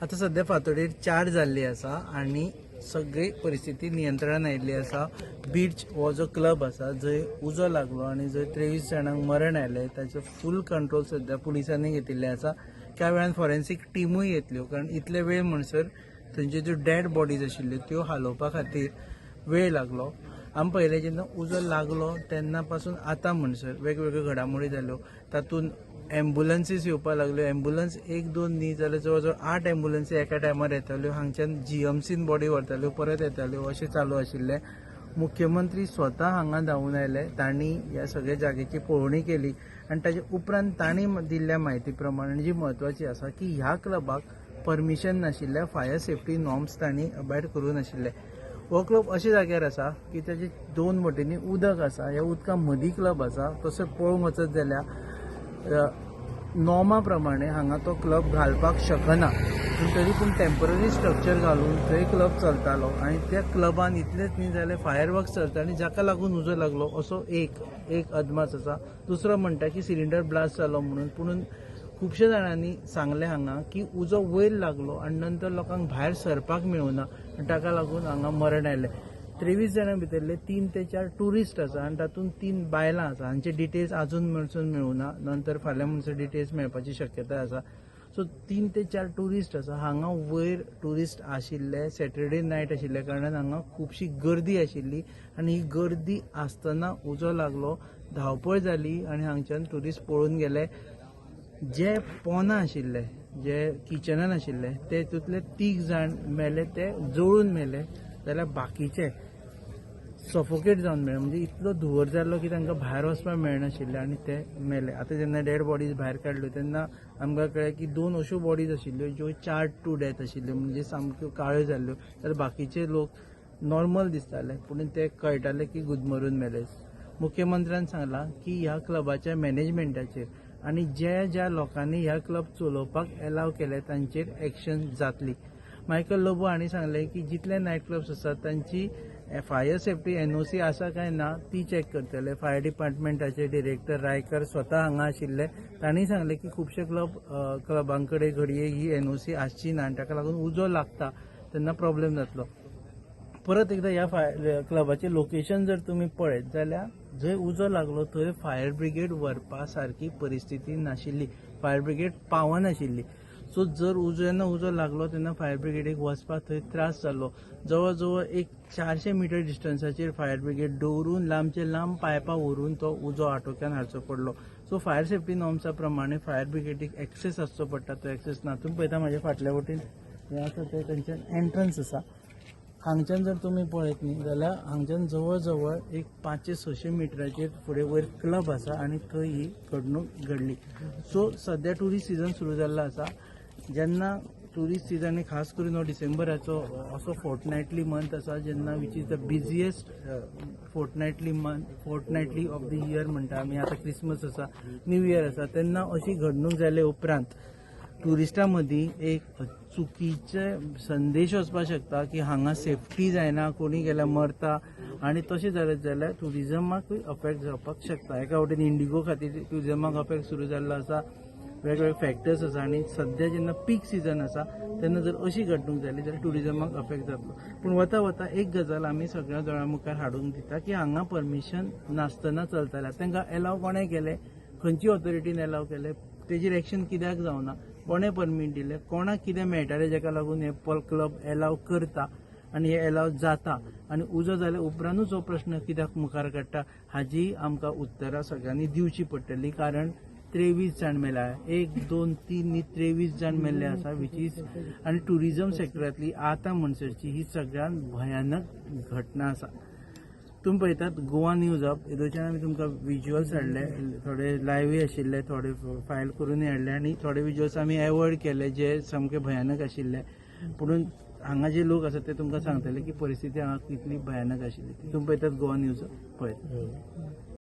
आता सध्या फातोडेर 4 जाल्ली आसा आणि सगळी परिस्थिती नियंत्रणान आयिल्ली आसा। बीच हो जो क्लब आसा जंय उजो लागलो आणि जंय 23 जाणांक मरण आयले ताचो फुल कंट्रोल सध्या पुलिसांनी घेतिल्ले आसा। त्या वेळान फॉरेन्सिक टिमूय येतल्यो, कारण इतले वेळ म्हणसर थंयच्यो ज्यो डेड बॉडीज आशिल्ल्यो त्यो हालोवपा खातीर वेळ लागलो। आमी पळयलें जेन्ना उजो लागलो तेन्ना पासून आतां म्हणसर वेगवेगळ्यो घडामोडी जाल्यो, तातूंत एम्बुलन्सीस येवपाक लागल्यो। एम्बुलन्स एक दोन न्ही जाल्यार जवळ जवळ 8 एम्बुलन्सी एका टायमार येताल्यो, हांगच्यान जीएमसीन बॉडी व्हरताल्यो परत येताल्यो, अशें चालू आशिल्लें। मुख्यमंत्री स्वता हांगा धांवून आयले, तांणी ह्या सगळ्या जागेची पळोवणी केली आनी ताचे उपरांत तांणी दिल्ल्या म्हायती प्रमाण जी म्हत्वाची आसा की ह्या क्लबाक परमिशन नाशिल्ल्या फायर सेफ्टी नॉर्म्स तांणी अबायड करूं नाशिल्ले। हो क्लब अशा जाग्यार आसा की ताचे दोन वटेनी उदक आसा, ह्या उदका मदीं क्लब आसा। तसो पळोवंक वचत जाल्यार नॉर्मा प्रमाणे हांगा तो क्लब घालपाक शकना, पूण तरी पूण टेम्पररी स्ट्रक्चर घालून थंय क्लब चलतालो आनी त्या क्लबान इतलेंच न्ही जाल्यार फायर वर्क्स चलता आनी जाका लागून उजो लागलो असो एक अदमास आसा। दुसरो म्हणटा की सिलिंडर ब्लास्ट जालो म्हणून, पूण खुबशे जाणांनी सांगले हांगा की उजो वयर लागलो आनी नंतर लोकांक भायर सरपाक मेळुना आनी ताका लागून हांगा मरण आयलें। 23 जाणां भितरले 3 ते 4 टुरिस्ट आसा आनी तातूंत 3 बायलां आसा। हांचे डिटेल्स अजून म्हणसून मेळुना, नंतर फाल्यां म्हणसर डिटेल्स मेळपाची शक्यताय आसा। सो 3 ते 4 टुरिस्ट आसा हांगा वयर टुरिस्ट आशिल्ले, सॅटरडे नायट आशिल्ल्या कारणान हांगा खुबशी गर्दी आशिल्ली आनी ही गर्दी आसतना उजो लागलो, धांवपळ जाली आनी हांगच्यान टुरिस्ट पळून गेले। जे पोंदां आशिल्ले, जे किचनान आशिल्ले तेतूंतले 3 जाण मेले, ते जळून मेले, जाल्यार बाकीचे सफोकेट जावन मेळ्ळे, म्हणजे इतलो धुंवर जाल्लो की तांकां भायर वचपाक मेळनाशिल्लें आनी ते मेले। आतां जेन्ना डेड बॉडीज भायर काडल्यो तेन्ना आमकां कळ्ळें की 2 अश्यो बॉडीज आशिल्ल्यो ज्यो चार्ड टू डेथ आशिल्ल्यो, म्हणजे सामक्यो काळ्यो जाल्ल्यो, जाल्यार बाकीचे लोक नॉर्मल दिसताले पूण ते कळटाले की गुदमरून मेले। मुख्यमंत्र्यान सांगलां की ह्या क्लबाच्या मॅनेजमेंटाचेर आनी ज्या लोकांनी ह्या क्लब चलोवपाक एलाव केले तांचेर एक्शन जातली। मायकल लोबो हांणी सांगलें की जितले नायट क्लब्स आसात तांची फायर सेफ्टी एनओसी आसा काय ना ती चॅक करतले। फायर डिपार्टमेंटाचे डिरेक्टर रायकर स्वता हांगा आशिल्ले, तांणी सांगलें की खुबशे क्लबां कडेन घडये ही एनओसी आसची ना आनी ताका लागून उजो लागता तेन्ना प्रॉब्लेम जातलो। परत एकदा ह्या क्लबाचें लोकेशन जर तुमी पळयत जाल्यार जंय उजो लागलो थंय फायर ब्रिगेड व्हरपा सारकी परिस्थिती नाशिल्ली, फायर ब्रिगेड पावनाशिल्ली। सो जर जेन्ना उजो लागलो तेन्ना फायर ब्रिगेडीक वचपाक थंय त्रास जाल्लो। जवळ जवळ एक 400 मिटर डिस्टन्साचेर फायर ब्रिगेड दवरून लांबचे लांब पायपां व्हरून तो उजो आटोक्यान हाडचो पडलो। सो फायर सेफ्टी नॉर्म्सा प्रमाणे फायर ब्रिगेडीक एक्सेस आसचो पडटा, तो एक्सेस ना। तुमी पळयता म्हाज्या फाटल्या वटेन हें आसा तें तेंचें एंट्रन्स आसा। हांगच्यान जर तुमी पळयत न्ही जाल्यार हांगच्यान जवळ जवळ एक 500-600 मिटराचेर फुडें वयर क्लब आसा आनी थंय ही घडणूक घडली। सो सध्या टुरिस्ट सीजन सुरू जाल्लो आसा, जेन्ना टुरिस्ट सीजन खास करून हो डिसेंबराचो असो फोर्टनायटली मंथ आसा जेन्ना which is the busiest fortnightly of the year म्हणटा आमी। आतां क्रिसमस आसा, न्यू इयर आसा, तेन्ना अशी घडणूक जाले उपरांत टुरिस्टां मदीं एक चुकीचे संदेश वचपाक शकता की हांगा सेफ्टी जायना, कोणी गेल्यार मरता आनी तशें जालें जाल्यार टुरिजमाकूय अफेक्ट जावपाक शकता। एका वटेन इंडिगो खातीर टुरिजमाक अफेक्ट सुरू जाल्लो आसा, वेगवेगळे फॅक्टर्स आसा आनी सध्या जेन्ना पीक सीजन आसा तेन्ना जर अशी घडणूक जाली जाल्यार टुरिजमाक अफेक्ट जातलो। पूण वता वता एक गजाल आमी सगळ्या दोळ्यां मुखार हाडूंक दिता की हांगा परमिशन नासतना चलताले, तांकां एलाव कोणें केलें, खंयची ऑथॉरिटीन एलाव केलें, तेजेर एक्शन कित्याक जावना, कोणें परमीट दिलें, कोणाक कितें मेळटालें जेका लागून हे क्लब एलाव करता आनी हे एलाव जाता, आनी उजो जाल्या उपरांतूच हो प्रश्न कित्याक मुखार काडटा हाजी आमकां उतरां सगळ्यांनी दिवची पडटलीं। कारण 23 जाण मेल्या, 1, 2, 3 न्ही 23 जाण मेल्ले आसा, वीच इज आनी टुरिजम सेक्टरांतली आतां म्हणसरची ही सगळ्यांत भयानक घटना आसा। तुमी पळयतात गोवा न्यूज हब, हेतूंतल्यान आमी तुमकां विज्युअल्स हाडले, थोडे लायव्हय आशिल्ले, थोडे फायल करूनय हाडले आनी थोडे विज्युअल्स आमी एवॉयड केले जे सामके भयानक आशिल्ले। पूण हांगा जे लोक आसात ते तुमकां सांगतले की परिस्थिती हांगा कितली भयानक आशिल्ली। तुमी पळयतात गोवा न्यूज हब, पळयत।